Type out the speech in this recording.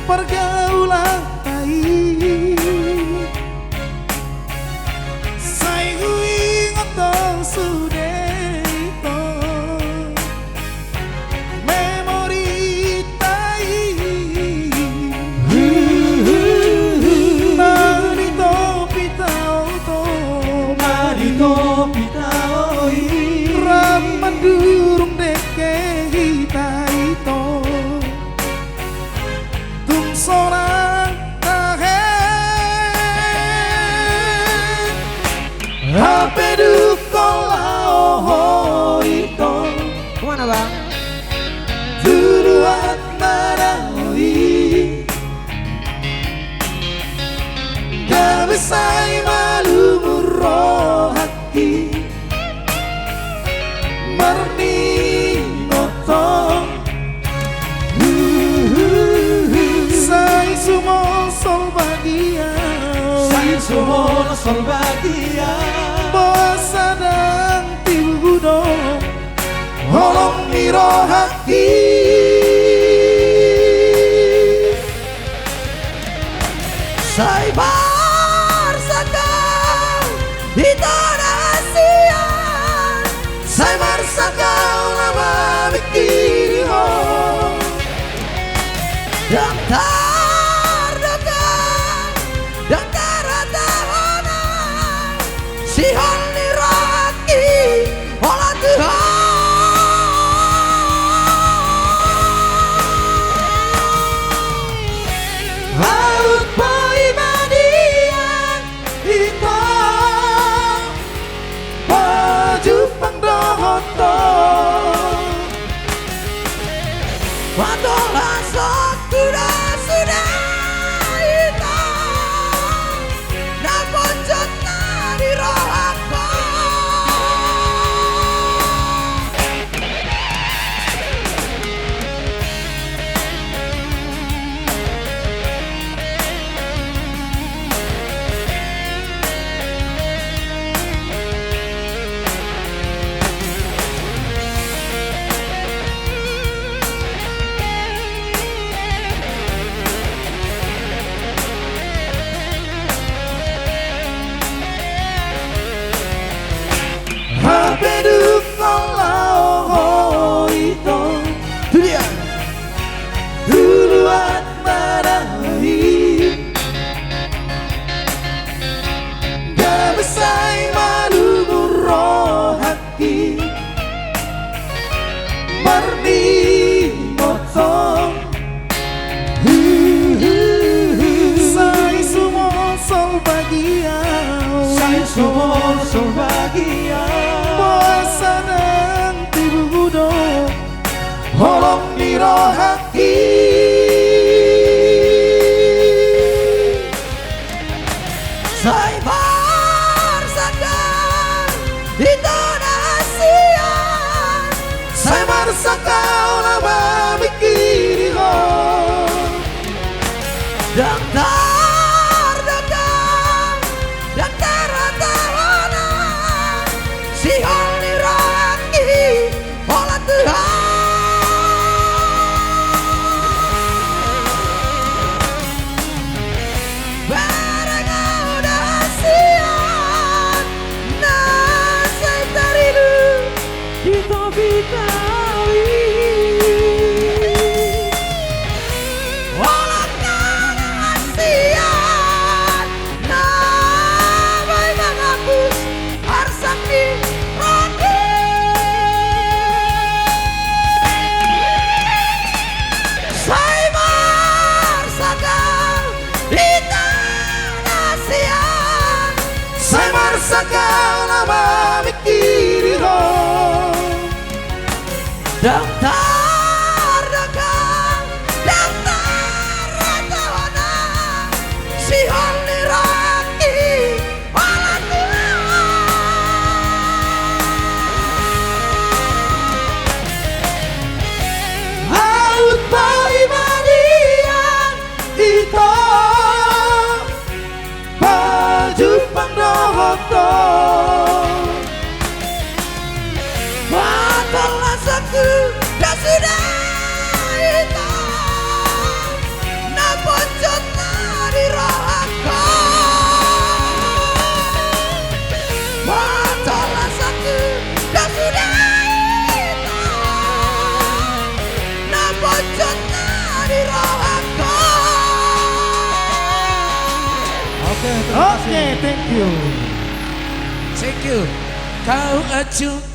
pergaulan baik. Saya ingat sudah itu memori tai. Marito pitao to, marito pitao raman durung deke hitai to. Tung sorang tahen HP dukolao itu. Kemana bang? Duluan marahoi gak bisa malu murah hati Marni ngotong Sai sumo sol bagia, Sai sumo sol bagia, bosa dan tibudo holong miro haki. Sai barsakau Indonesia, Sai barsakau nama mikiri ho yang terdekat, yang teratahanan, sihon niraki olah Tuhan. Laut Paimadian Ito Baju pangdohoto Patola sok sudah itu namun jatna di rohako. Habedu kalau itu Dunia duluan marahi gak bisa malu murah hati Marni ngotong Sai sumo sol bagia, Sai sumo sol bagia, bosa dan tibudo holong miro haki. Sai barsakau Indonesia, Sai barsakau nama mikiri ho yang terdekat, yang teratahanan, sihon niraki olah Tuhan. Barang udah siap, nasi teridu di topi kawi. Olah kasihan, namai menghapus arsak di roti. Sai barsakau Indonesia, Sai barsakau nama mikiri ho yang terdekat, yang teratahanan, sihon niraki olah Tuhan. Laut Paimadian Ito Baju pangdohoto Patola sok sudah itu Oke, thank you. Thank you. Kau acuh